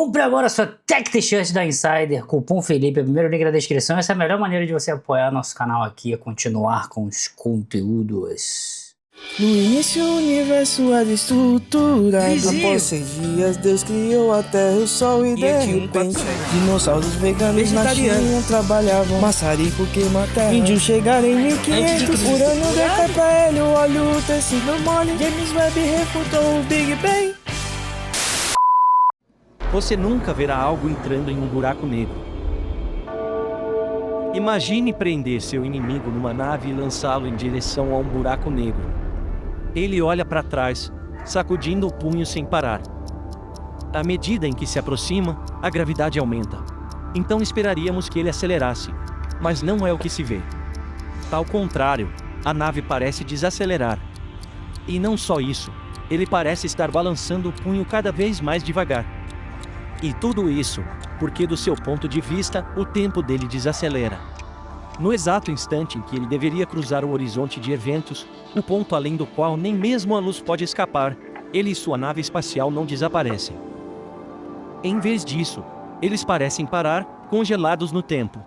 Compre agora sua Tech T-shirt da Insider, cupom Felipe, primeiro link na descrição. Essa é a melhor maneira de você apoiar nosso canal aqui, a continuar com os conteúdos. No início o universo era estruturado. Após 6 dias Deus criou a terra, o sol e de repente dinossauros veganos na China trabalhavam. Maçarico queima a terra. Índios chegaram em 1500. Urânio decai pra hélio, óleo, o tecido mole. James Webb refutou o Big Bang. Você nunca verá algo entrando em um buraco negro. Imagine prender seu inimigo numa nave e lançá-lo em direção a um buraco negro. Ele olha para trás, sacudindo o punho sem parar. À medida em que se aproxima, a gravidade aumenta. Então esperaríamos que ele acelerasse, mas não é o que se vê. Ao contrário, a nave parece desacelerar. E não só isso, ele parece estar balançando o punho cada vez mais devagar. E tudo isso, porque do seu ponto de vista, o tempo dele desacelera. No exato instante em que ele deveria cruzar o horizonte de eventos, o ponto além do qual nem mesmo a luz pode escapar, ele e sua nave espacial não desaparecem. Em vez disso, eles parecem parar, congelados no tempo.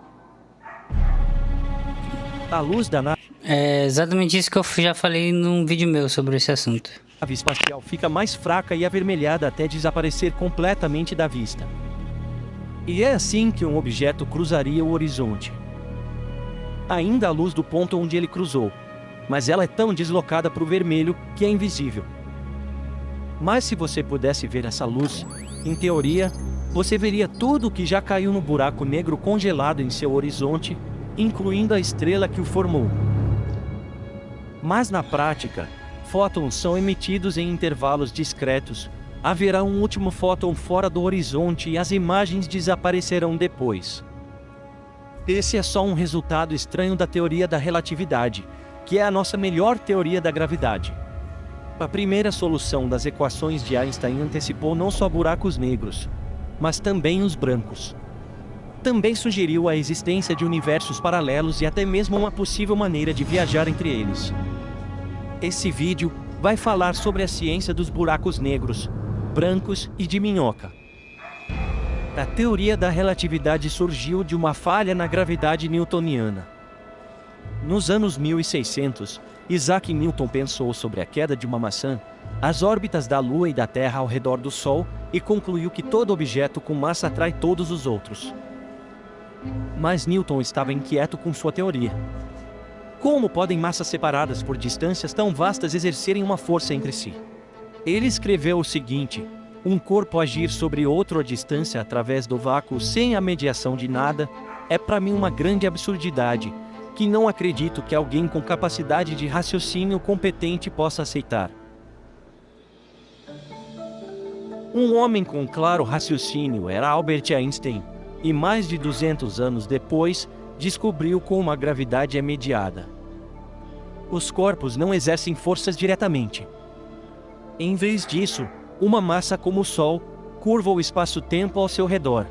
A luz da nave É exatamente isso que eu já falei num vídeo meu sobre esse assunto. A nave espacial fica mais fraca e avermelhada até desaparecer completamente da vista. E é assim que um objeto cruzaria o horizonte. Ainda a luz do ponto onde ele cruzou, mas ela é tão deslocada para o vermelho que é invisível. Mas se você pudesse ver essa luz, em teoria, você veria tudo o que já caiu no buraco negro congelado em seu horizonte, incluindo a estrela que o formou. Mas na prática, fótons são emitidos em intervalos discretos, haverá um último fóton fora do horizonte e as imagens desaparecerão depois. Esse é só um resultado estranho da teoria da relatividade, que é a nossa melhor teoria da gravidade. A primeira solução das equações de Einstein antecipou não só buracos negros, mas também os brancos. Também sugeriu a existência de universos paralelos e até mesmo uma possível maneira de viajar entre eles. Esse vídeo vai falar sobre a ciência dos buracos negros, brancos e de minhoca. A teoria da relatividade surgiu de uma falha na gravidade newtoniana. Nos anos 1600, Isaac Newton pensou sobre a queda de uma maçã, as órbitas da Lua e da Terra ao redor do Sol e concluiu que todo objeto com massa atrai todos os outros. Mas Newton estava inquieto com sua teoria. Como podem massas separadas por distâncias tão vastas exercerem uma força entre si? Ele escreveu o seguinte: um corpo agir sobre outro à distância através do vácuo sem a mediação de nada, é para mim uma grande absurdidade, que não acredito que alguém com capacidade de raciocínio competente possa aceitar. Um homem com claro raciocínio era Albert Einstein, e mais de 200 anos depois, descobriu como a gravidade é mediada. Os corpos não exercem forças diretamente. Em vez disso, uma massa como o Sol curva o espaço-tempo ao seu redor.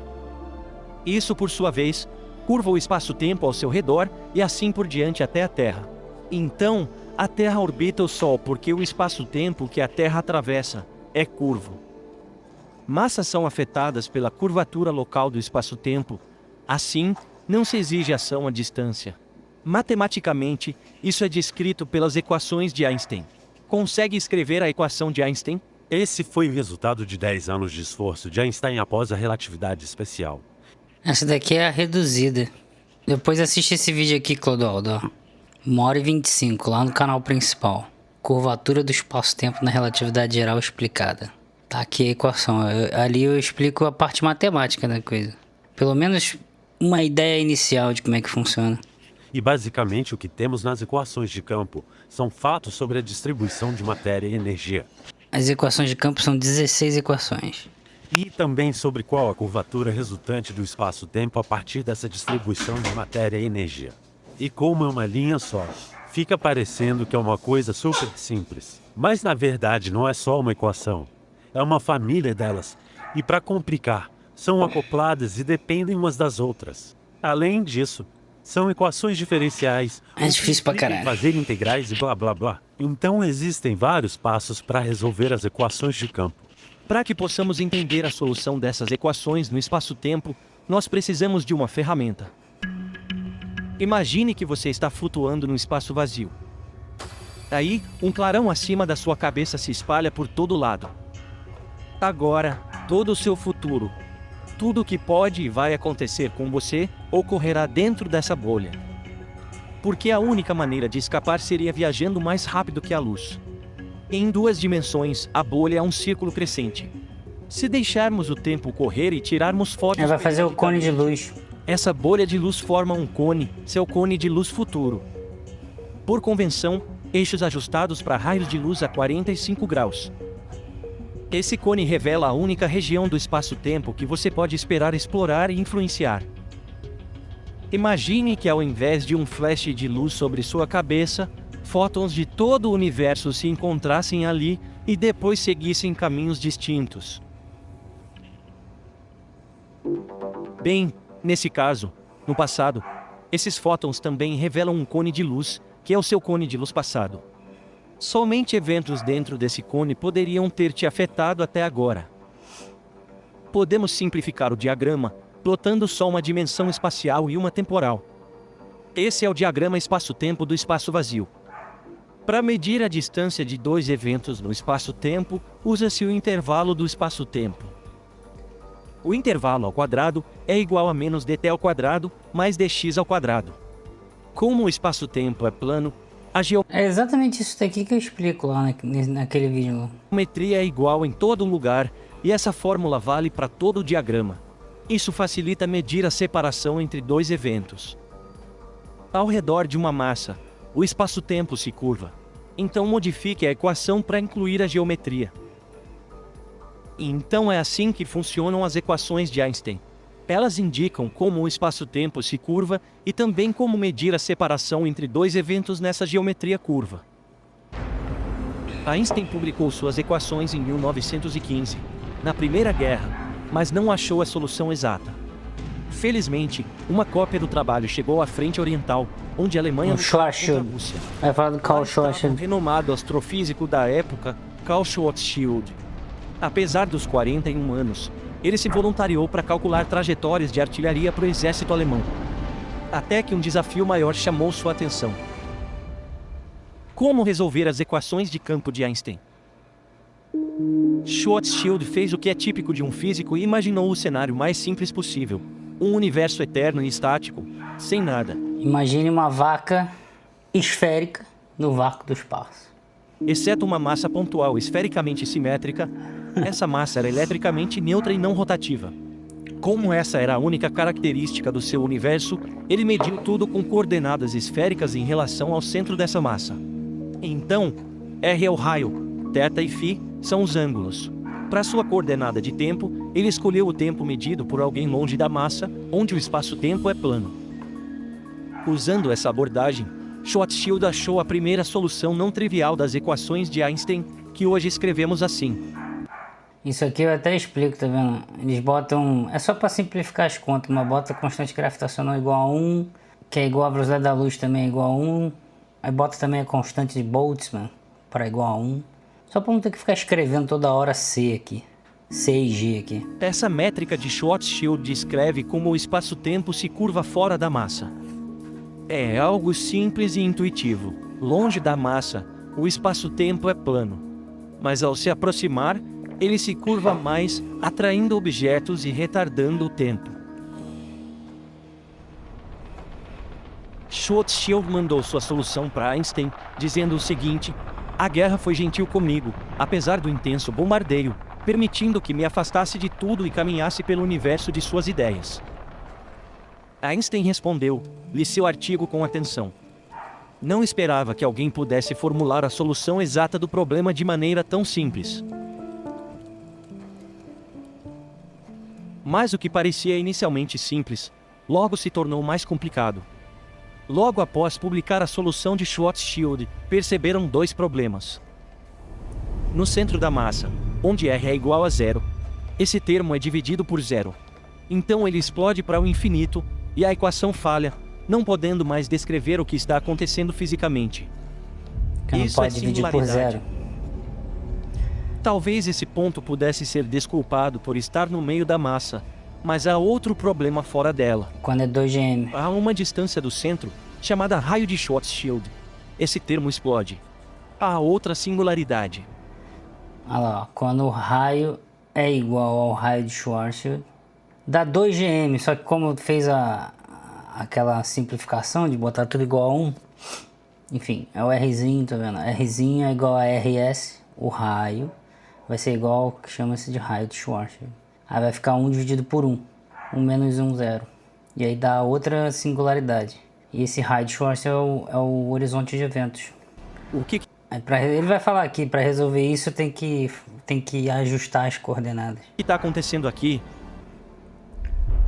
Isso, por sua vez, curva o espaço-tempo ao seu redor e assim por diante até a Terra. Então, a Terra orbita o Sol porque o espaço-tempo que a Terra atravessa é curvo. Massas são afetadas pela curvatura local do espaço-tempo. Assim, não se exige ação à distância. Matematicamente, isso é descrito pelas equações de Einstein. Consegue escrever a equação de Einstein? Esse foi o resultado de 10 anos de esforço de Einstein após a relatividade especial. Essa daqui é a reduzida. Depois assiste esse vídeo aqui, Clodoaldo, ó. 1h25, lá no canal principal. Curvatura do espaço-tempo na relatividade geral explicada. Tá aqui a equação. Ali eu explico a parte matemática da coisa. Pelo menos uma ideia inicial de como é que funciona. E basicamente o que temos nas equações de campo são fatos sobre a distribuição de matéria e energia. As equações de campo são 16 equações. E também sobre qual a curvatura resultante do espaço-tempo a partir dessa distribuição de matéria e energia. E como é uma linha só, fica parecendo que é uma coisa super simples. Mas na verdade não é só uma equação. É uma família delas. E para complicar, são acopladas e dependem umas das outras. Além disso, são equações diferenciais. É difícil pra caralho. Fazer integrais e blá blá blá. Então existem vários passos para resolver as equações de campo. Para que possamos entender a solução dessas equações no espaço-tempo, nós precisamos de uma ferramenta. Imagine que você está flutuando no espaço vazio. Aí, um clarão acima da sua cabeça se espalha por todo lado. Agora, todo o seu futuro, tudo o que pode e vai acontecer com você, ocorrerá dentro dessa bolha. Porque a única maneira de escapar seria viajando mais rápido que a luz. Em 2 dimensões, a bolha é um círculo crescente. Se deixarmos o tempo correr e tirarmos fotos... Vai fazer o cone de luz. Essa bolha de luz forma um cone, seu cone de luz futuro. Por convenção, eixos ajustados para raios de luz a 45 graus. Esse cone revela a única região do espaço-tempo que você pode esperar explorar e influenciar. Imagine que ao invés de um flash de luz sobre sua cabeça, fótons de todo o universo se encontrassem ali e depois seguissem caminhos distintos. Bem, nesse caso, no passado, esses fótons também revelam um cone de luz, que é o seu cone de luz passado. Somente eventos dentro desse cone poderiam ter te afetado até agora. Podemos simplificar o diagrama, plotando só uma dimensão espacial e uma temporal. Esse é o diagrama espaço-tempo do espaço vazio. Para medir a distância de 2 eventos no espaço-tempo, usa-se o intervalo do espaço-tempo. O intervalo ao quadrado é igual a menos dt ao quadrado mais dx ao quadrado. Como o espaço-tempo é plano, a É exatamente isso daqui que eu explico lá naquele vídeo. geometria é igual em todo lugar e essa fórmula vale para todo o diagrama. Isso facilita medir a separação entre 2 eventos. Ao redor de uma massa, o espaço-tempo se curva. Então modifique a equação para incluir a geometria. E então é assim que funcionam as equações de Einstein. Elas indicam como o espaço-tempo se curva e também como medir a separação entre 2 eventos nessa geometria curva. Einstein publicou suas equações em 1915, na Primeira Guerra, mas não achou a solução exata. Felizmente, uma cópia do trabalho chegou à frente oriental, onde a Alemanha lutava contra a Rússia. Vai falar do Karl Schwarzschild. O renomado astrofísico da época, Karl Schwarzschild. Apesar dos 41 anos, ele se voluntariou para calcular trajetórias de artilharia para o exército alemão. Até que um desafio maior chamou sua atenção. Como resolver as equações de campo de Einstein? Schwarzschild fez o que é típico de um físico e imaginou o cenário mais simples possível. Um universo eterno e estático, sem nada. Imagine uma vaca esférica no vácuo do espaço. Exceto uma massa pontual esfericamente simétrica, essa massa era eletricamente neutra e não rotativa. Como essa era a única característica do seu universo, ele mediu tudo com coordenadas esféricas em relação ao centro dessa massa. Então, R é o raio, θ e φ são os ângulos. Para sua coordenada de tempo, ele escolheu o tempo medido por alguém longe da massa, onde o espaço-tempo é plano. Usando essa abordagem, Schwarzschild achou a primeira solução não trivial das equações de Einstein, que hoje escrevemos assim. Isso aqui eu até explico, tá vendo? Eles botam... É só para simplificar as contas, mas bota constante gravitacional igual a 1, que é igual a velocidade da luz também é igual a 1. Aí bota também a constante de Boltzmann para igual a 1. Só para não ter que ficar escrevendo toda hora C aqui. C e G aqui. Essa métrica de Schwarzschild descreve como o espaço-tempo se curva fora da massa. É algo simples e intuitivo. Longe da massa, o espaço-tempo é plano. Mas ao se aproximar, ele se curva mais, atraindo objetos e retardando o tempo. Schwarzschild mandou sua solução para Einstein, dizendo o seguinte: a guerra foi gentil comigo, apesar do intenso bombardeio, permitindo que me afastasse de tudo e caminhasse pelo universo de suas ideias. Einstein respondeu, li seu artigo com atenção. Não esperava que alguém pudesse formular a solução exata do problema de maneira tão simples. Mas o que parecia inicialmente simples, logo se tornou mais complicado. Logo após publicar a solução de Schwarzschild, perceberam 2 problemas. No centro da massa, onde R é igual a 0, esse termo é dividido por 0. Então ele explode para o infinito, e a equação falha, não podendo mais descrever o que está acontecendo fisicamente. Que não Isso pode dividir por 0. Talvez esse ponto pudesse ser desculpado por estar no meio da massa, mas há outro problema fora dela. Quando é 2GM. A uma distância do centro, chamada raio de Schwarzschild, esse termo explode. Há outra singularidade. Olha lá, ó. Quando o raio é igual ao raio de Schwarzschild, dá 2GM, só que como fez aquela simplificação de botar tudo igual a 1, enfim, é o Rzinho, tá vendo? Rzinho é igual a RS, o raio vai ser igual ao que chama-se de raio de Schwarzschild. Aí vai ficar 1 dividido por 1, 1 menos 1, 0. E aí dá outra singularidade. E esse raio de Schwarzschild é o horizonte de eventos. O que Ele vai falar aqui, para resolver isso tem que ajustar as coordenadas. está acontecendo aqui?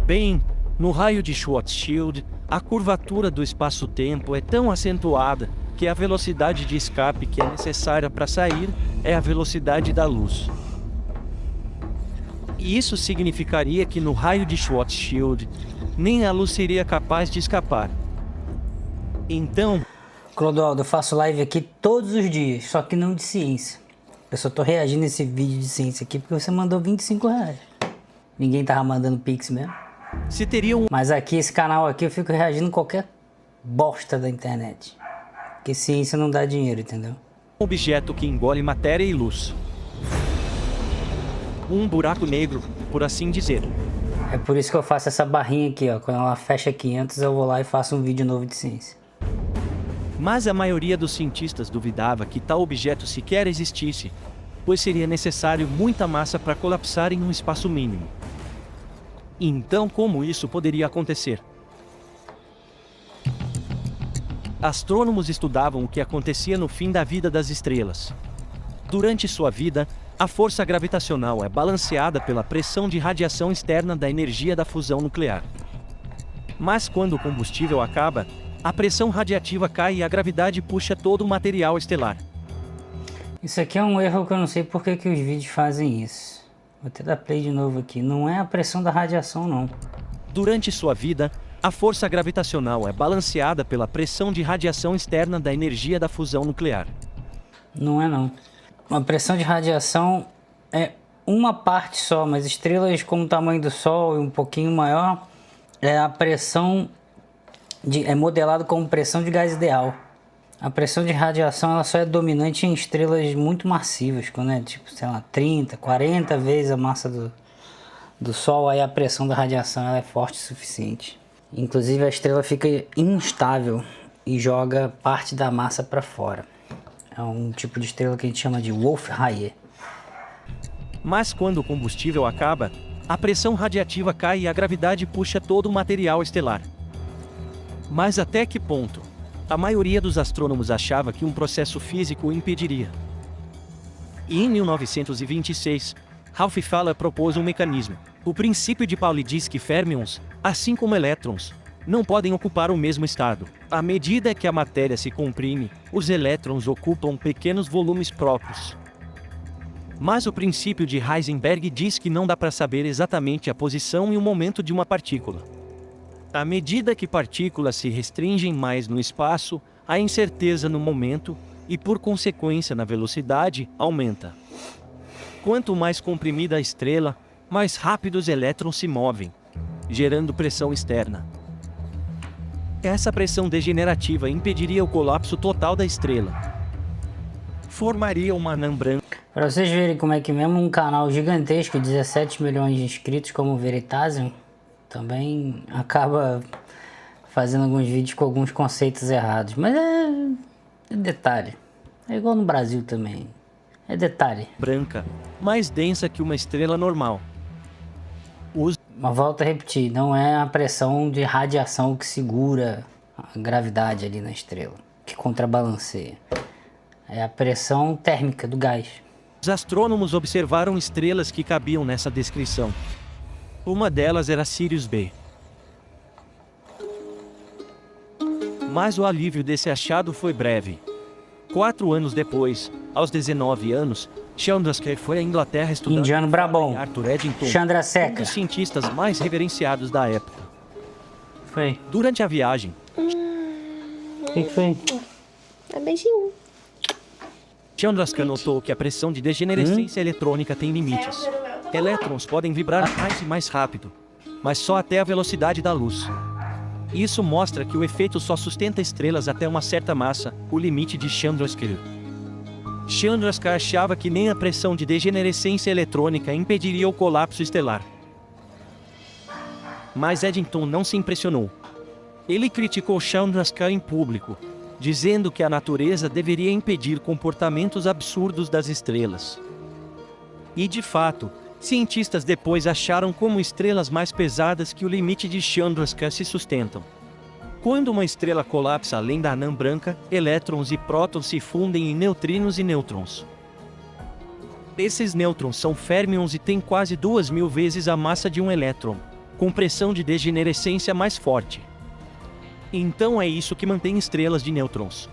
Bem, no raio de Schwarzschild, a curvatura do espaço-tempo é tão acentuada que a velocidade de escape que é necessária para sair é a velocidade da luz. E isso significaria que no raio de Schwarzschild, nem a luz seria capaz de escapar. Então, Clodoaldo, eu faço live aqui todos os dias, só que não de ciência. Eu só tô reagindo a esse vídeo de ciência aqui porque você mandou R$25. Ninguém tava mandando pix mesmo. se teria um Mas aqui, esse canal aqui, eu fico reagindo a qualquer bosta da internet. Porque ciência não dá dinheiro, entendeu? objeto que engole matéria e luz. Um buraco negro, por assim dizer. É por isso que eu faço essa barrinha aqui, ó. Quando ela fecha 500, eu vou lá e faço um vídeo novo de ciência. Mas a maioria dos cientistas duvidava que tal objeto sequer existisse, pois seria necessário muita massa para colapsar em um espaço mínimo. Então, como isso poderia acontecer? Astrônomos estudavam o que acontecia no fim da vida das estrelas. Durante sua vida, a força gravitacional é balanceada pela pressão de radiação externa da energia da fusão nuclear. Mas quando o combustível acaba, a pressão radiativa cai e a gravidade puxa todo o material estelar. Isso aqui é um erro que eu não sei por que os vídeos fazem isso. Vou até dar play de novo aqui. Não é a pressão da radiação, não. Durante sua vida, a força gravitacional é balanceada pela pressão de radiação externa da energia da fusão nuclear. Não é, não. A pressão de radiação é uma parte só, mas estrelas como o tamanho do Sol e um pouquinho maior, a pressão é modelado como pressão de gás ideal. A pressão de radiação ela só é dominante em estrelas muito massivas, quando é tipo, sei lá, 30, 40 vezes a massa do Sol, aí a pressão da radiação ela é forte o suficiente. Inclusive a estrela fica instável e joga parte da massa para fora. É um tipo de estrela que a gente chama de Wolf-Rayet. Mas quando o combustível acaba, a pressão radiativa cai e a gravidade puxa todo o material estelar. Mas até que ponto? A maioria dos astrônomos achava que um processo físico o impediria. E em 1926, Ralph Fowler propôs um mecanismo. O princípio de Pauli diz que férmions, assim como elétrons, não podem ocupar o mesmo estado. À medida que a matéria se comprime, os elétrons ocupam pequenos volumes próprios. Mas o princípio de Heisenberg diz que não dá para saber exatamente a posição e o momento de uma partícula. À medida que partículas se restringem mais no espaço, a incerteza no momento, e por consequência na velocidade, aumenta. Quanto mais comprimida a estrela, mais rápido os elétrons se movem, gerando pressão externa. Essa pressão degenerativa impediria o colapso total da estrela. Formaria uma anã branca. Para vocês verem como é que mesmo um canal gigantesco, 17 milhões de inscritos como o Veritasium, também acaba fazendo alguns vídeos com alguns conceitos errados. Mas é detalhe. É igual no Brasil também. É detalhe. Branca, mais densa que uma estrela normal. Mas volto a repetir, não é a pressão de radiação que segura a gravidade ali na estrela, que contrabalanceia. É a pressão térmica do gás. Os astrônomos observaram estrelas que cabiam nessa descrição. Uma delas era Sirius B. Mas o alívio desse achado foi breve. 4 anos depois, aos 19 anos, Chandrasekhar foi à Inglaterra estudar Indiano Brabão. Arthur Eddington, um Chandrasekhar. dos cientistas mais reverenciados da época. Foi. Durante a viagem, O que foi? É beijinho. Chandrasekhar notou que a pressão de degenerescência eletrônica tem limites. Elétrons podem vibrar mais e mais rápido, mas só até a velocidade da luz. Isso mostra que o efeito só sustenta estrelas até uma certa massa, o limite de Chandrasekhar. Chandrasekhar achava que nem a pressão de degenerescência eletrônica impediria o colapso estelar. Mas Eddington não se impressionou. Ele criticou Chandrasekhar em público, dizendo que a natureza deveria impedir comportamentos absurdos das estrelas. E de fato, cientistas depois acharam como estrelas mais pesadas que o limite de Chandrasekhar se sustentam. Quando uma estrela colapsa além da anã branca, elétrons e prótons se fundem em neutrinos e nêutrons. Esses nêutrons são férmions e têm quase 2000 vezes a massa de um elétron, com pressão de degenerescência mais forte. Então é isso que mantém estrelas de nêutrons.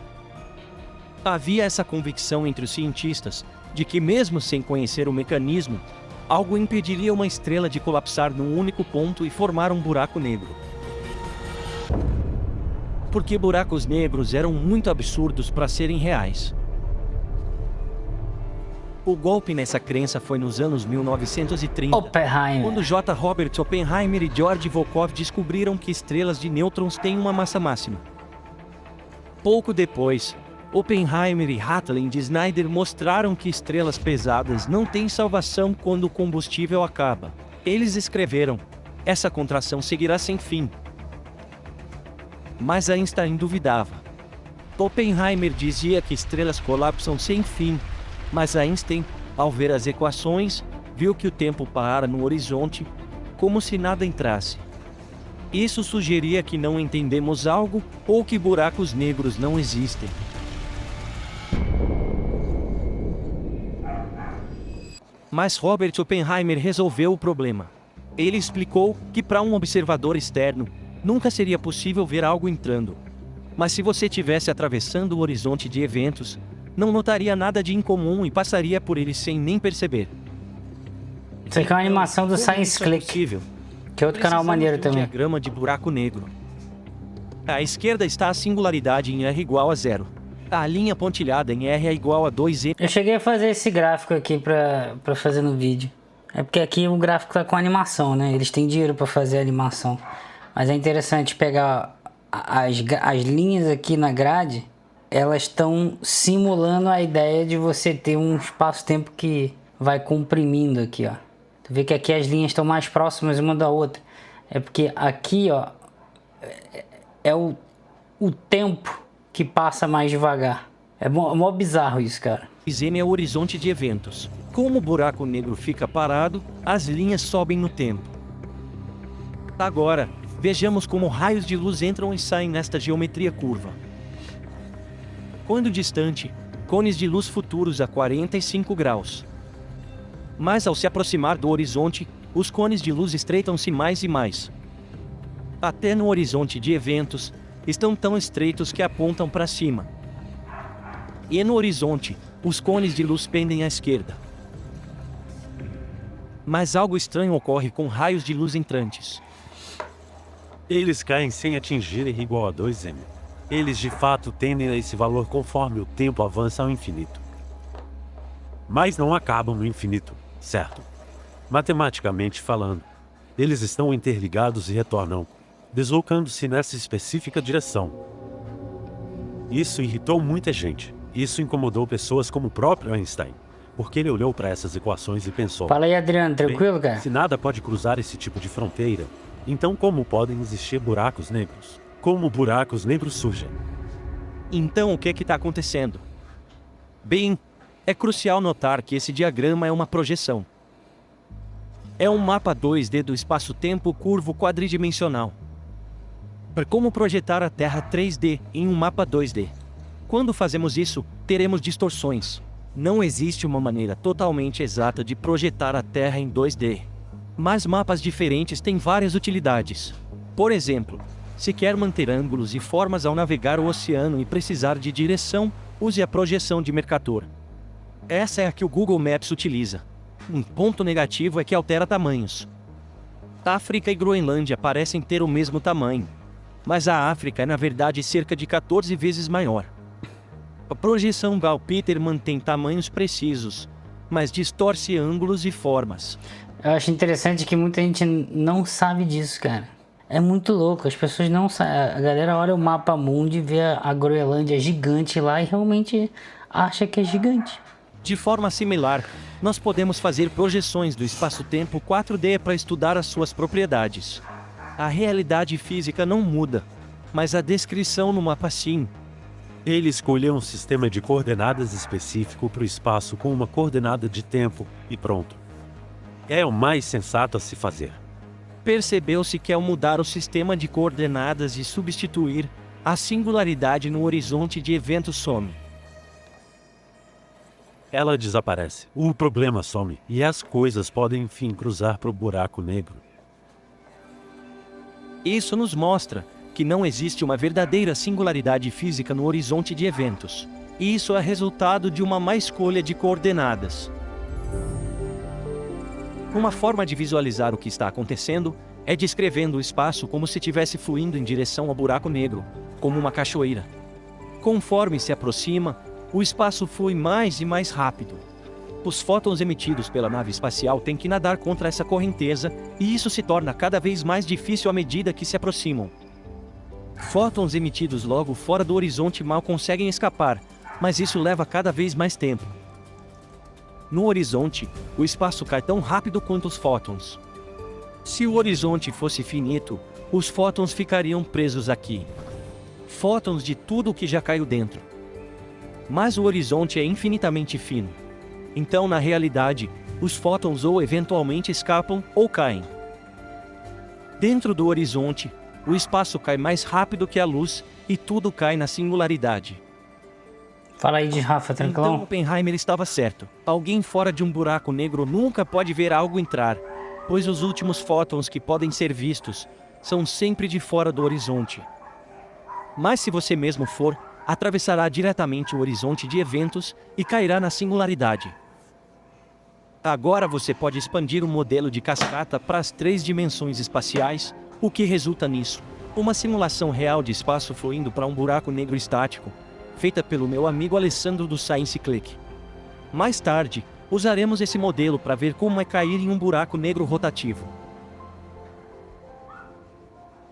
Havia essa convicção entre os cientistas, de que mesmo sem conhecer o mecanismo, algo impediria uma estrela de colapsar num único ponto e formar um buraco negro. Porque buracos negros eram muito absurdos para serem reais. O golpe nessa crença foi nos anos 1930, Oppenheimer. quando J. Robert Oppenheimer e George Volkov descobriram que estrelas de nêutrons têm uma massa máxima. Pouco depois, Oppenheimer e Hartland Schneider mostraram que estrelas pesadas não têm salvação quando o combustível acaba. Eles escreveram: essa contração seguirá sem fim. Mas Einstein duvidava. Oppenheimer dizia que estrelas colapsam sem fim, mas Einstein, ao ver as equações, viu que o tempo para no horizonte, como se nada entrasse. Isso sugeria que não entendemos algo, ou que buracos negros não existem. Mas Robert Oppenheimer resolveu o problema. Ele explicou que para um observador externo, nunca seria possível ver algo entrando. Mas se você estivesse atravessando o horizonte de eventos, não notaria nada de incomum e passaria por ele sem nem perceber. Isso aqui é uma animação do Como Science isso é Click, possível? que é outro canal Precisamos maneiro de um também. diagrama de buraco negro. À esquerda está a singularidade em R igual a 0. A linha pontilhada em R é igual a 2m. Eu cheguei a fazer esse gráfico aqui pra fazer no vídeo. É porque aqui o gráfico tá com animação, né? Eles têm dinheiro pra fazer a animação. Mas é interessante pegar as linhas aqui na grade. Elas estão simulando a ideia de você ter um espaço-tempo que vai comprimindo aqui, ó. Tu vê que aqui as linhas estão mais próximas uma da outra. É porque aqui, ó, é o tempo que passa mais devagar. É mó bizarro isso, cara. M é o horizonte de eventos. Como o buraco negro fica parado, as linhas sobem no tempo. Agora, vejamos como raios de luz entram e saem nesta geometria curva. Quando distante, cones de luz futuros a 45 graus. Mas ao se aproximar do horizonte, os cones de luz estreitam-se mais e mais. Até no horizonte de eventos, estão tão estreitos que apontam para cima. E no horizonte, os cones de luz pendem à esquerda. Mas algo estranho ocorre com raios de luz entrantes. Eles caem sem atingir R igual a 2m. Eles de fato tendem a esse valor conforme o tempo avança ao infinito. Mas não acabam no infinito, certo? Matematicamente falando, eles estão interligados e retornam, deslocando-se nessa específica direção. Isso irritou muita gente. Isso incomodou pessoas como o próprio Einstein, porque ele olhou para essas equações e pensou: Fala aí, Adriano, tranquilo, bem, cara? se nada pode cruzar esse tipo de fronteira, então como podem existir buracos negros? Como buracos negros surgem? Então o que está acontecendo? Bem, é crucial notar que esse diagrama é uma projeção. É um mapa 2D do espaço-tempo curvo quadridimensional. Como projetar a Terra 3D em um mapa 2D? Quando fazemos isso, teremos distorções. Não existe uma maneira totalmente exata de projetar a Terra em 2D. Mas mapas diferentes têm várias utilidades. Por exemplo, se quer manter ângulos e formas ao navegar o oceano e precisar de direção, use a projeção de Mercator. Essa é a que o Google Maps utiliza. Um ponto negativo é que altera tamanhos. África e Groenlândia parecem ter o mesmo tamanho, mas a África é na verdade cerca de 14 vezes maior. A projeção Gauss-Peter mantém tamanhos precisos, mas distorce ângulos e formas. Eu acho interessante que muita gente não sabe disso, cara. É muito louco, as pessoas não sabem. A galera olha o mapa mundi, vê a Groenlândia gigante lá e realmente acha que é gigante. De forma similar, nós podemos fazer projeções do espaço-tempo 4D para estudar as suas propriedades. A realidade física não muda, mas a descrição no mapa sim. Ele escolheu um sistema de coordenadas específico para o espaço com uma coordenada de tempo e pronto. É o mais sensato a se fazer. Percebeu-se que ao mudar o sistema de coordenadas e substituir, a singularidade no horizonte de eventos some. Ela desaparece, o problema some e as coisas podem enfim cruzar para o buraco negro. Isso nos mostra que não existe uma verdadeira singularidade física no horizonte de eventos. E isso é resultado de uma má escolha de coordenadas. Uma forma de visualizar o que está acontecendo é descrevendo o espaço como se estivesse fluindo em direção ao buraco negro, como uma cachoeira. Conforme se aproxima, o espaço flui mais e mais rápido. Os fótons emitidos pela nave espacial têm que nadar contra essa correnteza, e isso se torna cada vez mais difícil à medida que se aproximam. Fótons emitidos logo fora do horizonte mal conseguem escapar, mas isso leva cada vez mais tempo. No horizonte, o espaço cai tão rápido quanto os fótons. Se o horizonte fosse finito, os fótons ficariam presos aqui. Fótons de tudo o que já caiu dentro. Mas o horizonte é infinitamente fino. Então, na realidade, os fótons ou eventualmente escapam ou caem. Dentro do horizonte, o espaço cai mais rápido que a luz e tudo cai na singularidade. Fala aí de Rafa, Então tranquilão. Oppenheimer estava certo. Alguém fora de um buraco negro nunca pode ver algo entrar, pois os últimos fótons que podem ser vistos são sempre de fora do horizonte. Mas se você mesmo for, atravessará diretamente o horizonte de eventos e cairá na singularidade. Agora você pode expandir o modelo de cascata para as 3 dimensões espaciais, o que resulta nisso: uma simulação real de espaço fluindo para um buraco negro estático, feita pelo meu amigo Alessandro do Science Click. Mais tarde, usaremos esse modelo para ver como é cair em um buraco negro rotativo.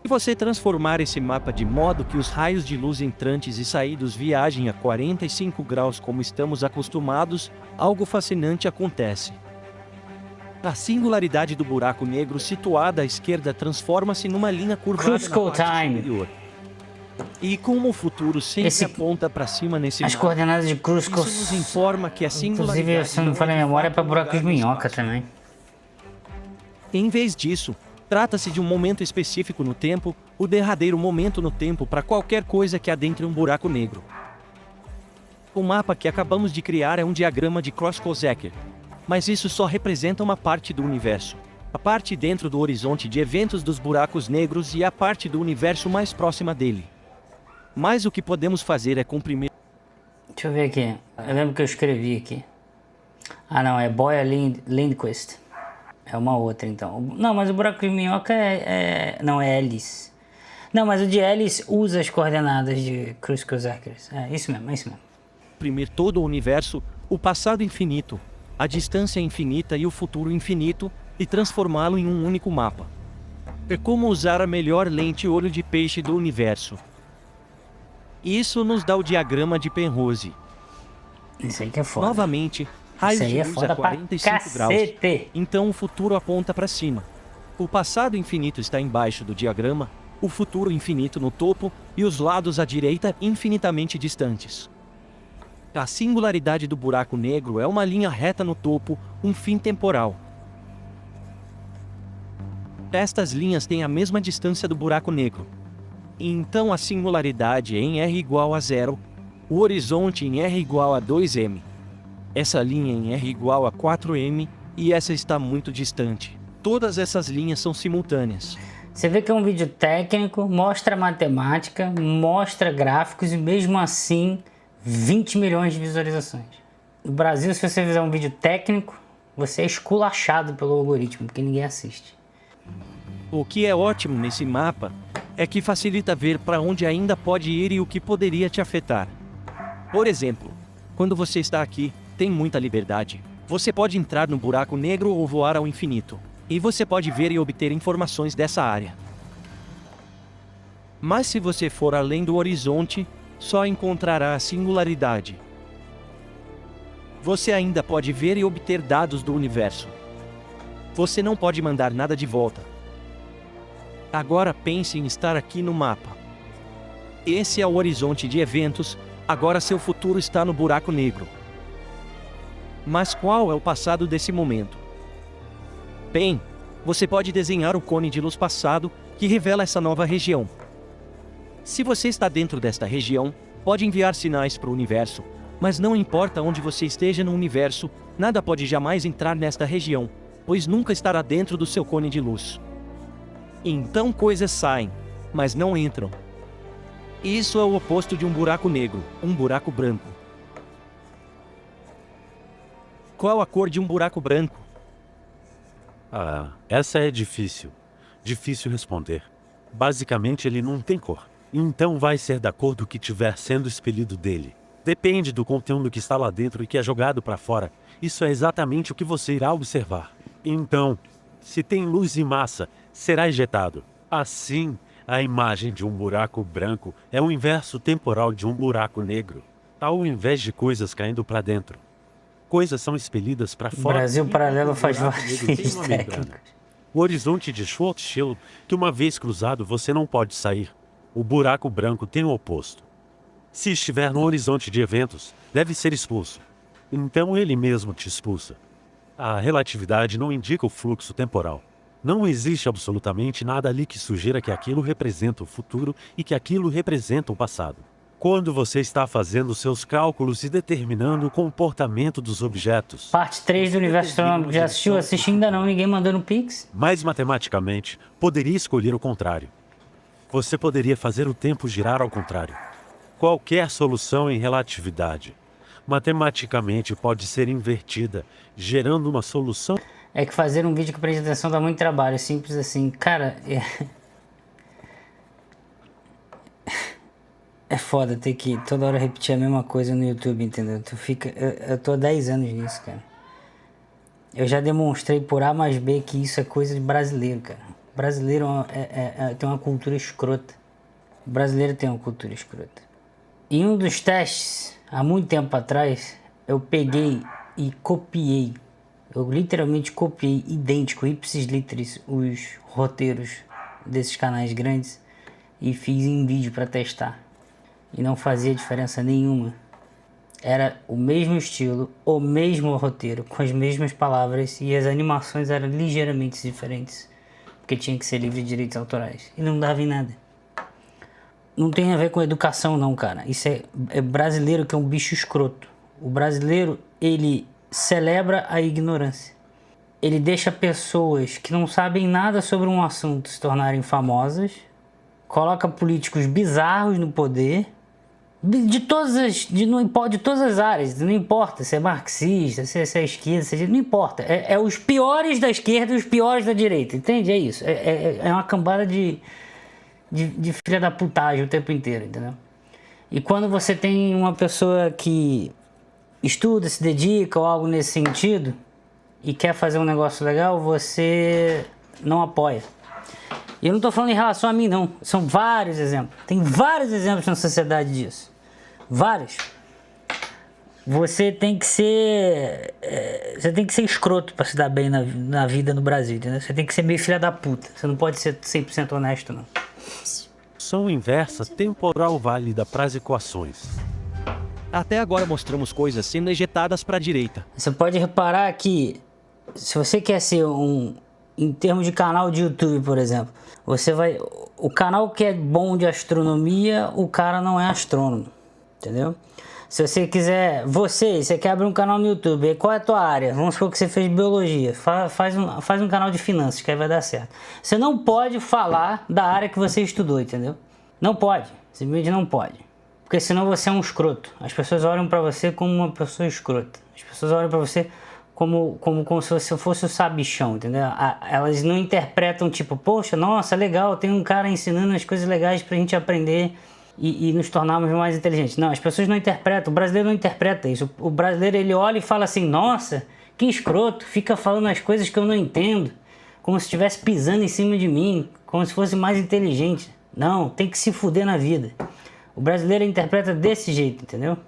Se você transformar esse mapa de modo que os raios de luz entrantes e saídos viajem a 45 graus como estamos acostumados, algo fascinante acontece. A singularidade do buraco negro situada à esquerda transforma-se numa linha curvada na Crucial parte time. superior. E como o futuro sempre aponta para cima nesse As mapa, coordenadas de Crucial. isso nos informa que a singularidade Inclusive, se eu não é falha a de memória, é fato pra um buracos de lugar no minhoca espaço. também. Em vez disso, trata-se de um momento específico no tempo, o derradeiro momento no tempo para qualquer coisa que adentre um buraco negro. O mapa que acabamos de criar é um diagrama de Kroll-Kozeker, mas isso só representa uma parte do universo. A parte dentro do horizonte de eventos dos buracos negros e a parte do universo mais próxima dele. Mas o que podemos fazer é comprimir. Deixa eu ver aqui. Eu lembro que eu escrevi aqui. Ah, não, é Boya Lindquist. É uma outra, então. Não, mas o buraco de minhoca não, é Alice. Não, mas o de Alice usa as coordenadas de Kroll-Kozeker. É isso mesmo, é isso mesmo. Comprimir todo o universo, o passado infinito, a distância infinita e o futuro infinito, e transformá-lo em um único mapa. É como usar a melhor lente olho de peixe do universo. Isso nos dá o diagrama de Penrose. Isso aí que é foda. Novamente, raios Isso aí de é luz foda a pra 45 graus. cacete. Então o futuro aponta para cima. O passado infinito está embaixo do diagrama, o futuro infinito no topo e os lados à direita infinitamente distantes. A singularidade do buraco negro é uma linha reta no topo, um fim temporal. Estas linhas têm a mesma distância do buraco negro. Então a singularidade em R igual a 0, o horizonte em R igual a 2m. Essa linha em R igual a 4m, e essa está muito distante. Todas essas linhas são simultâneas. Você vê que é um vídeo técnico, mostra matemática, mostra gráficos e mesmo assim 20 milhões de visualizações. No Brasil, se você fizer um vídeo técnico, você é esculachado pelo algoritmo, porque ninguém assiste. O que é ótimo nesse mapa é que facilita ver para onde ainda pode ir e o que poderia te afetar. Por exemplo, quando você está aqui, tem muita liberdade. Você pode entrar no buraco negro ou voar ao infinito. E você pode ver e obter informações dessa área. Mas se você for além do horizonte, só encontrará a singularidade. Você ainda pode ver e obter dados do universo. Você não pode mandar nada de volta. Agora pense em estar aqui no mapa. Esse é o horizonte de eventos, agora seu futuro está no buraco negro. Mas qual é o passado desse momento? Bem, você pode desenhar o cone de luz passado, que revela essa nova região. Se você está dentro desta região, pode enviar sinais para o universo, mas não importa onde você esteja no universo, nada pode jamais entrar nesta região, pois nunca estará dentro do seu cone de luz. Então coisas saem, mas não entram. Isso é o oposto de um buraco negro, um buraco branco. Qual a cor de um buraco branco? Ah, essa é difícil. Difícil responder. Basicamente ele não tem cor. Então vai ser da cor do que tiver sendo expelido dele. Depende do conteúdo que está lá dentro e que é jogado para fora. Isso é exatamente o que você irá observar. Então, se tem luz e massa, será ejetado. Assim, a imagem de um buraco branco é o inverso temporal de um buraco negro. Ao invés de coisas caindo para dentro, coisas são expelidas para fora. Brasil Paralelo O faz buraco vários negro tem uma técnicos. membrana. O horizonte de Schwarzschild, que uma vez cruzado você não pode sair. O buraco branco tem o oposto. Se estiver no horizonte de eventos, deve ser expulso. Então ele mesmo te expulsa. A relatividade não indica o fluxo temporal. Não existe absolutamente nada ali que sugira que aquilo representa o futuro e que aquilo representa o passado. Quando você está fazendo seus cálculos e determinando o comportamento dos objetos, Parte 3 do Universo Astronômico. Já assistiu? Assisti ainda não, ninguém mandou no Pix. mas matematicamente, poderia escolher o contrário. Você poderia fazer o tempo girar ao contrário. Qualquer solução em relatividade, matematicamente pode ser invertida, gerando uma solução. É que fazer um vídeo que preste atenção dá muito trabalho, simples assim. Cara, é foda ter que toda hora repetir a mesma coisa no YouTube, entendeu? Tu fica, eu tô há 10 anos nisso, cara. Eu já demonstrei por A mais B que isso é coisa de brasileiro, cara. Brasileiro tem uma cultura escrota. O brasileiro tem uma cultura escrota. Em um dos testes, há muito tempo atrás, eu peguei e copiei. Eu literalmente copiei idêntico, ipsis literis, os roteiros desses canais grandes e fiz em vídeo para testar. E não fazia diferença nenhuma. Era o mesmo estilo, o mesmo roteiro, com as mesmas palavras e as animações eram ligeiramente diferentes. Porque tinha que ser livre de direitos autorais. E não dava em nada. Não tem a ver com educação não, cara. Isso é brasileiro que é um bicho escroto. O brasileiro, ele celebra a ignorância. Ele deixa pessoas que não sabem nada sobre um assunto se tornarem famosas. Coloca políticos bizarros no poder. De todas as áreas, não importa se é marxista, se é esquerda, não importa. É os piores da esquerda e os piores da direita, entende? É isso. É uma cambada de filha da putagem o tempo inteiro, entendeu? E quando você tem uma pessoa que estuda, se dedica ou algo nesse sentido e quer fazer um negócio legal, você não apoia. E eu não tô falando em relação a mim, não. São vários exemplos. Tem vários exemplos na sociedade disso. Vários. Você tem que ser escroto pra se dar bem na vida no Brasil, entendeu? Você tem que ser meio filha da puta. Você não pode ser 100% honesto, não. Solução inversa temporal válida para as equações. Até agora mostramos coisas sendo ejetadas para a direita. Você pode reparar que se você quer ser em termos de canal de YouTube, por exemplo, o canal que é bom de astronomia, o cara não é astrônomo, entendeu? Se você quiser, você quer abrir um canal no YouTube, e qual é a tua área? Vamos supor que você fez biologia, faz um canal de finanças, que aí vai dar certo. Você não pode falar da área que você estudou, entendeu? Não pode, simplesmente não pode. Porque senão você é um escroto. As pessoas olham pra você como uma pessoa escrota. As pessoas olham pra você como se você fosse o sabichão, entendeu? Elas não interpretam tipo, poxa, nossa, legal, tem um cara ensinando as coisas legais pra gente aprender. e nos tornarmos mais inteligentes. Não, as pessoas não interpretam, o brasileiro não interpreta isso. O brasileiro, ele olha e fala assim, nossa, que escroto, fica falando as coisas que eu não entendo, como se estivesse pisando em cima de mim, como se fosse mais inteligente. Não, tem que se fuder na vida. O brasileiro interpreta desse jeito, entendeu?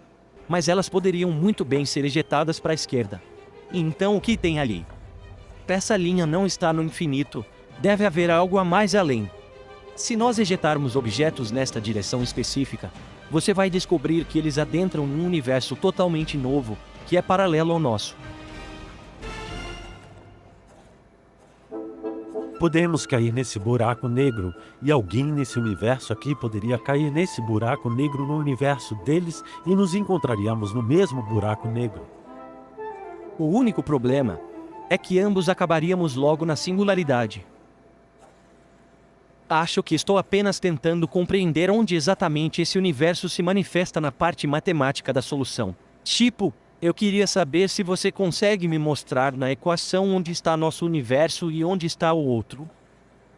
Mas elas poderiam muito bem ser ejetadas para a esquerda. Então o que tem ali? Essa linha não está no infinito, deve haver algo a mais além. Se nós ejetarmos objetos nesta direção específica, você vai descobrir que eles adentram num universo totalmente novo, que é paralelo ao nosso. Podemos cair nesse buraco negro, e alguém nesse universo aqui poderia cair nesse buraco negro no universo deles e nos encontraríamos no mesmo buraco negro. O único problema é que ambos acabaríamos logo na singularidade. Acho que estou apenas tentando compreender onde exatamente esse universo se manifesta na parte matemática da solução. Tipo, eu queria saber se você consegue me mostrar na equação onde está nosso universo e onde está o outro.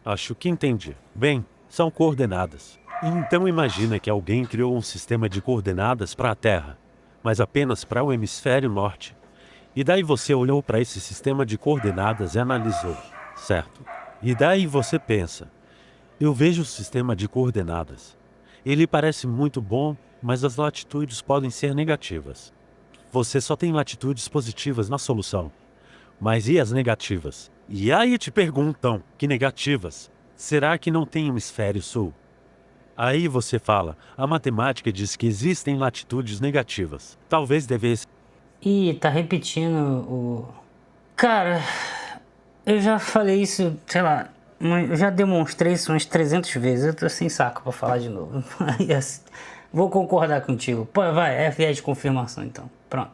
Acho que entendi. Bem, são coordenadas. Então imagina que alguém criou um sistema de coordenadas para a Terra, mas apenas para o hemisfério norte. E daí você olhou para esse sistema de coordenadas e analisou, certo? E daí você pensa, eu vejo o sistema de coordenadas. Ele parece muito bom, mas as latitudes podem ser negativas. Você só tem latitudes positivas na solução. Mas e as negativas? E aí te perguntam, que negativas? Será que não tem hemisfério sul? Aí você fala, a matemática diz que existem latitudes negativas. Talvez devesse... Ih, tá repetindo o... Cara, eu já falei isso, sei lá, eu já demonstrei isso umas 300 vezes, eu tô sem saco pra falar de novo. Vou concordar contigo. Pô, vai, é viés de confirmação então, pronto.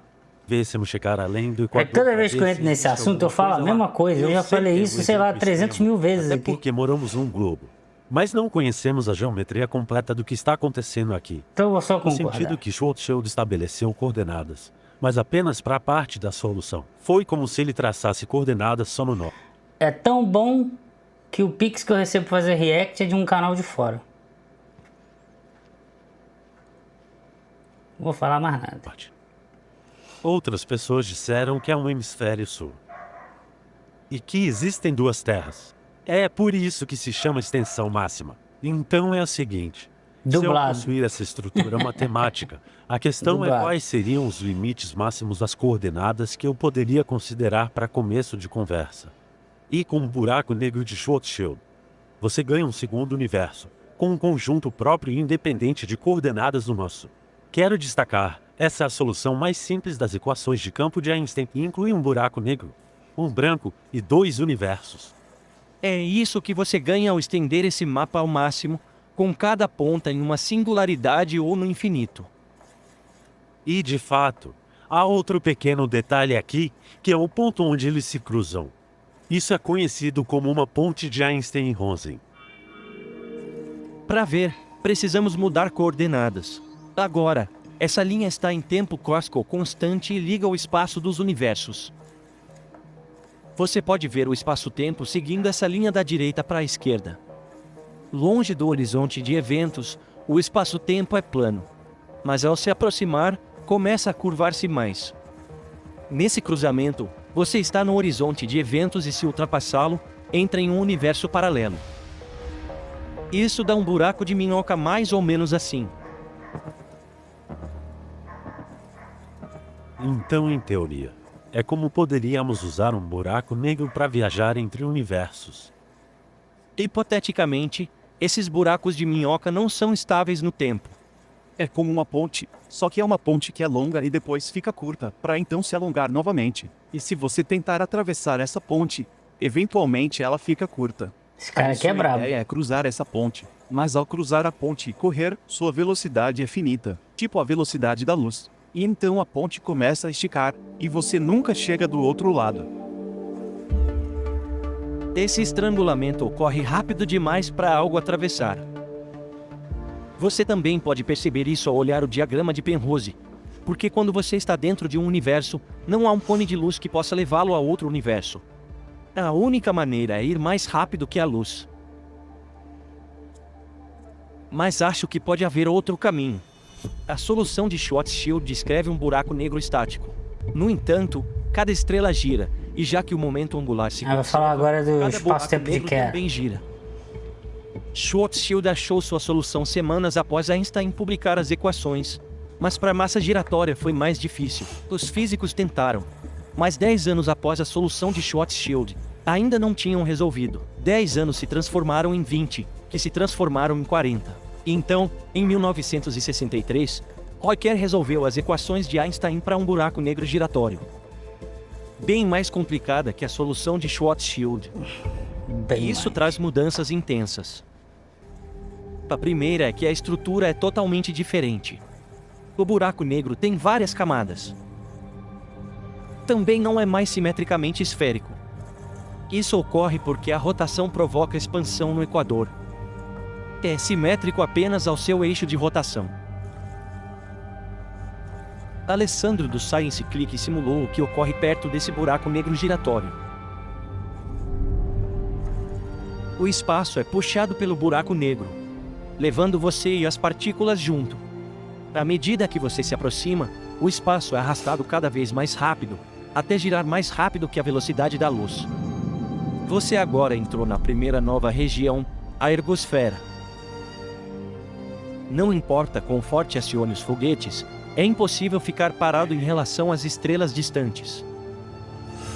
Devêssemos checar além do... Toda vez que eu entro nesse assunto eu falo a mesma coisa, eu já falei isso, sei lá, 300 mil vezes até aqui. porque moramos num globo. Mas não conhecemos a geometria completa do que está acontecendo aqui. Então eu vou só No concordar. sentido que Schwarzschild estabeleceu coordenadas, mas apenas para a parte da solução. Foi como se ele traçasse coordenadas só no nó. É tão bom que o Pix que eu recebo pra fazer react é de um canal de fora. Não vou falar mais nada. Outras pessoas disseram que é um hemisfério sul. E que existem duas terras. É por isso que se chama extensão máxima. Então é o seguinte. Se eu Dublado. possuir essa estrutura matemática, a questão é Dublado. quais seriam os limites máximos das coordenadas que eu poderia considerar para começo de conversa. E com um buraco negro de Schwarzschild, você ganha um segundo universo, com um conjunto próprio e independente de coordenadas do nosso. Quero destacar, essa é a solução mais simples das equações de campo de Einstein e inclui um buraco negro, um branco e dois universos. É isso que você ganha ao estender esse mapa ao máximo, com cada ponta em uma singularidade ou no infinito. E, de fato, há outro pequeno detalhe aqui, que é o ponto onde eles se cruzam. Isso é conhecido como uma ponte de Einstein e Rosen. Para ver, precisamos mudar coordenadas. Agora, essa linha está em tempo cósmico constante e liga o espaço dos universos. Você pode ver o espaço-tempo seguindo essa linha da direita para a esquerda. Longe do horizonte de eventos, o espaço-tempo é plano. Mas ao se aproximar, começa a curvar-se mais. Nesse cruzamento, você está no horizonte de eventos e se ultrapassá-lo, entra em um universo paralelo. Isso dá um buraco de minhoca mais ou menos assim. Então, em teoria, é como poderíamos usar um buraco negro para viajar entre universos. Hipoteticamente, esses buracos de minhoca não são estáveis no tempo. É como uma ponte, só que é uma ponte que é longa e depois fica curta, para então se alongar novamente. E se você tentar atravessar essa ponte, eventualmente ela fica curta. Esse cara aqui é Sua brabo. ideia é cruzar essa ponte, mas ao cruzar a ponte e correr, sua velocidade é finita, tipo a velocidade da luz. E então a ponte começa a esticar, e você nunca chega do outro lado. Esse estrangulamento ocorre rápido demais para algo atravessar. Você também pode perceber isso ao olhar o diagrama de Penrose, porque quando você está dentro de um universo, não há um cone de luz que possa levá-lo a outro universo. A única maneira é ir mais rápido que a luz. Mas acho que pode haver outro caminho. A solução de Schwarzschild descreve um buraco negro estático. No entanto, cada estrela gira, e já que o momento angular se Vai falar agora do cada espaço-tempo buraco de negro Kerr. também gira. Schwarzschild achou sua solução semanas após Einstein publicar as equações, mas para a massa giratória foi mais difícil. Os físicos tentaram, mas 10 anos após a solução de Schwarzschild, ainda não tinham resolvido. 10 anos se transformaram em 20, que se transformaram em 40. E então, em 1963, Kerr resolveu as equações de Einstein para um buraco negro giratório. Bem mais complicada que a solução de Schwarzschild. Bem Isso mais. traz mudanças intensas. A primeira é que a estrutura é totalmente diferente. O buraco negro tem várias camadas. Também não é mais simetricamente esférico. Isso ocorre porque a rotação provoca expansão no equador. É simétrico apenas ao seu eixo de rotação. Alessandro do Science Click simulou o que ocorre perto desse buraco negro giratório. O espaço é puxado pelo buraco negro, levando você e as partículas junto. À medida que você se aproxima, o espaço é arrastado cada vez mais rápido, até girar mais rápido que a velocidade da luz. Você agora entrou na primeira nova região, a ergosfera. Não importa quão forte acione os foguetes, é impossível ficar parado em relação às estrelas distantes.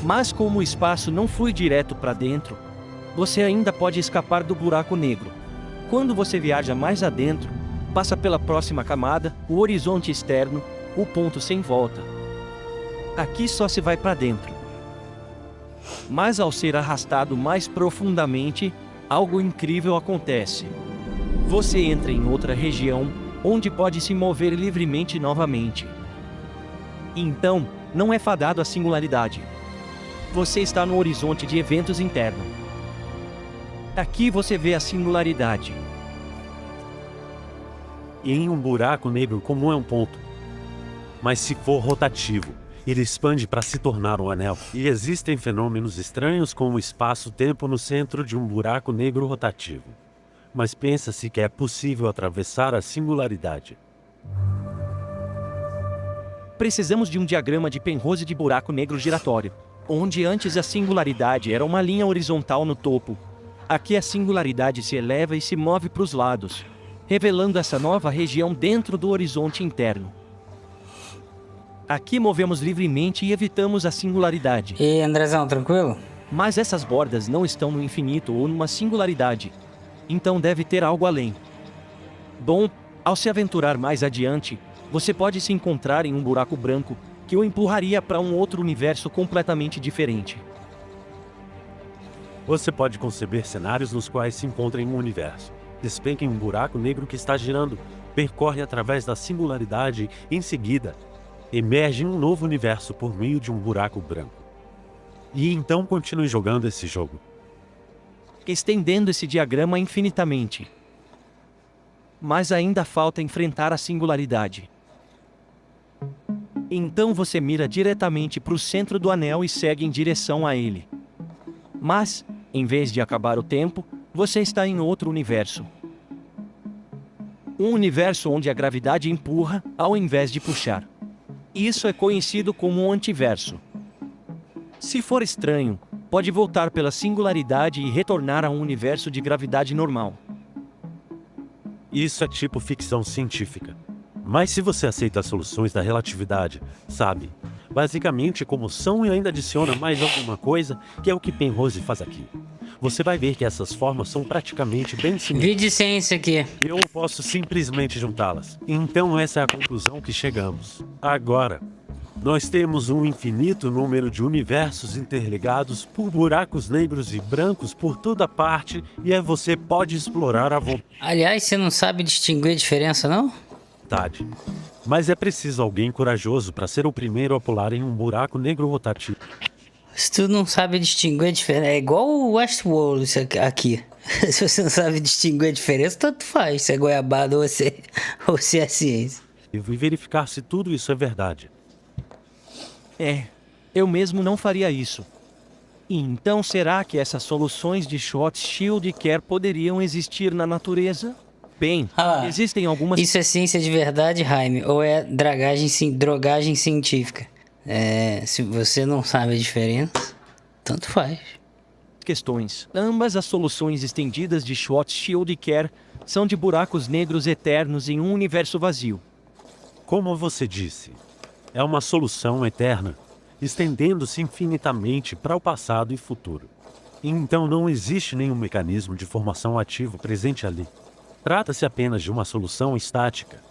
Mas como o espaço não flui direto para dentro, você ainda pode escapar do buraco negro. Quando você viaja mais adentro, passa pela próxima camada, o horizonte externo, o ponto sem volta. Aqui só se vai para dentro. Mas ao ser arrastado mais profundamente, algo incrível acontece. Você entra em outra região, onde pode se mover livremente novamente. Então, não é fadado à singularidade. Você está no horizonte de eventos interno. Aqui você vê a singularidade. E em um buraco negro comum é um ponto. Mas se for rotativo, ele expande para se tornar um anel. E existem fenômenos estranhos como o espaço-tempo no centro de um buraco negro rotativo. Mas pensa-se que é possível atravessar a singularidade. Precisamos de um diagrama de Penrose de buraco negro giratório, onde antes a singularidade era uma linha horizontal no topo. Aqui a singularidade se eleva e se move para os lados, revelando essa nova região dentro do horizonte interno. Aqui movemos livremente e evitamos a singularidade. E Andrezão, tranquilo? Mas essas bordas não estão no infinito ou numa singularidade. Então deve ter algo além. Bom, ao se aventurar mais adiante, você pode se encontrar em um buraco branco que o empurraria para um outro universo completamente diferente. Você pode conceber cenários nos quais se encontra em um universo. Despenca em um buraco negro que está girando, percorre através da singularidade e, em seguida, emerge em um novo universo por meio de um buraco branco. E então continue jogando esse jogo, Estendendo esse diagrama infinitamente. Mas ainda falta enfrentar a singularidade. Então você mira diretamente para o centro do anel e segue em direção a ele. Mas, em vez de acabar o tempo, você está em outro universo. Um universo onde a gravidade empurra, ao invés de puxar. Isso é conhecido como um antiverso. Se for estranho, pode voltar pela singularidade e retornar a um universo de gravidade normal. Isso é tipo ficção científica. Mas se você aceita as soluções da relatividade, sabe, basicamente como são e ainda adiciona mais alguma coisa, que é o que Penrose faz aqui, você vai ver que essas formas são praticamente bem similares. Vídeo de ciência aqui. Eu posso simplesmente juntá-las. Então essa é a conclusão que chegamos. Agora, nós temos um infinito número de universos interligados por buracos negros e brancos por toda parte, e você pode explorar à Aliás, você não sabe distinguir a diferença, não? vontade. Mas é preciso alguém corajoso para ser o primeiro a pular em um buraco negro rotativo. Se tu não sabe distinguir a diferença, é igual o Westworld isso aqui. Se você não sabe distinguir a diferença, tanto faz se é goiabada ou se é ciência. E verificar se tudo isso é verdade. Eu mesmo não faria isso. E então será que essas soluções de Schwarzschild e Kerr poderiam existir na natureza? Bem, Ah, existem algumas Isso é ciência de verdade, Jaime? Ou é drogagem científica? Se você não sabe a diferença, tanto faz. questões. Ambas as soluções estendidas de Schwarzschild e Kerr são de buracos negros eternos em um universo vazio. Como você disse, é uma solução eterna, estendendo-se infinitamente para o passado e futuro. Então não existe nenhum mecanismo de formação ativo presente ali. Trata-se apenas de uma solução estática.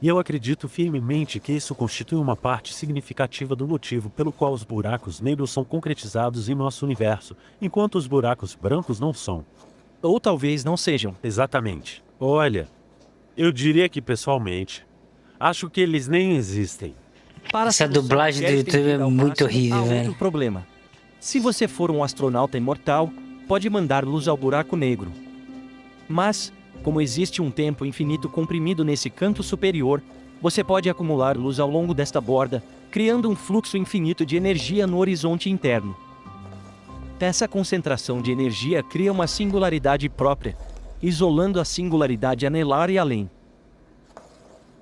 E eu acredito firmemente que isso constitui uma parte significativa do motivo pelo qual os buracos negros são concretizados em nosso universo, enquanto os buracos brancos não são. Ou talvez não sejam. Exatamente. Olha, eu diria que pessoalmente, acho que eles nem existem. Para a Essa solução dublagem do Kerr YouTube é estendida ao muito máximo, horrível, há velho. outro problema. Se você for um astronauta imortal, pode mandar luz ao buraco negro. Mas, como existe um tempo infinito comprimido nesse canto superior, você pode acumular luz ao longo desta borda, criando um fluxo infinito de energia no horizonte interno. Essa concentração de energia cria uma singularidade própria, isolando a singularidade anelar e além.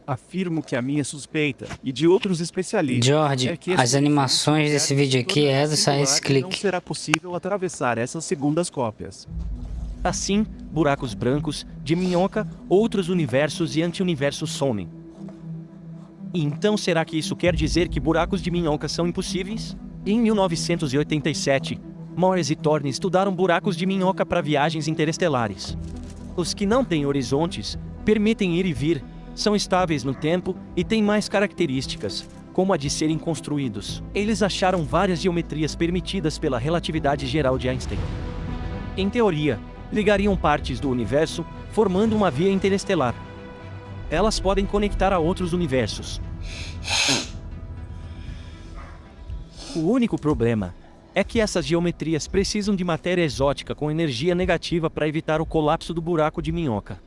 Afirmo que a minha suspeita, e de outros especialistas, George, é que as animações desse vídeo aqui é do Science Não Click. será possível atravessar essas segundas cópias. Assim, buracos brancos, de minhoca, outros universos e anti-universos somem. E então será que isso quer dizer que buracos de minhoca são impossíveis? Em 1987, Morris e Thorne estudaram buracos de minhoca para viagens interestelares. Os que não têm horizontes, permitem ir e vir, são estáveis no tempo e têm mais características, como a de serem construídos. Eles acharam várias geometrias permitidas pela relatividade geral de Einstein. Em teoria, ligariam partes do universo, formando uma via interestelar. Elas podem conectar a outros universos. O único problema é que essas geometrias precisam de matéria exótica com energia negativa para evitar o colapso do buraco de minhoca.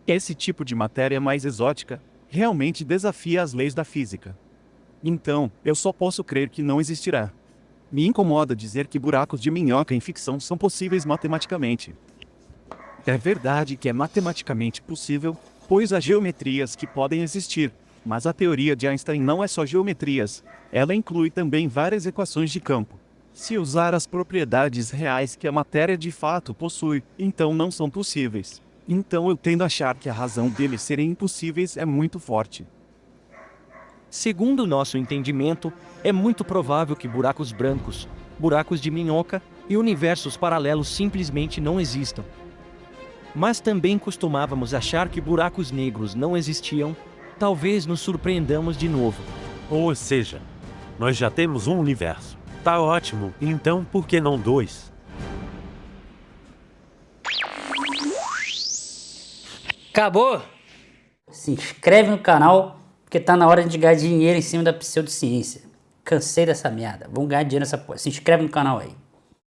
Esse tipo de matéria mais exótica realmente desafia as leis da física. Então, eu só posso crer que não existirá. Me incomoda dizer que buracos de minhoca em ficção são possíveis matematicamente. É verdade que é matematicamente possível, pois há geometrias que podem existir, mas a teoria de Einstein não é só geometrias, ela inclui também várias equações de campo. Se usar as propriedades reais que a matéria de fato possui, então não são possíveis. Então eu tendo a achar que a razão deles serem impossíveis é muito forte. Segundo nosso entendimento, é muito provável que buracos brancos, buracos de minhoca e universos paralelos simplesmente não existam. Mas também costumávamos achar que buracos negros não existiam. Talvez nos surpreendamos de novo. Ou seja, nós já temos um universo. Tá ótimo, então por que não dois? Acabou? Se inscreve no canal, porque tá na hora de ganhar dinheiro em cima da pseudociência. Cansei dessa merda. Vamos ganhar dinheiro nessa porra. Se inscreve no canal aí.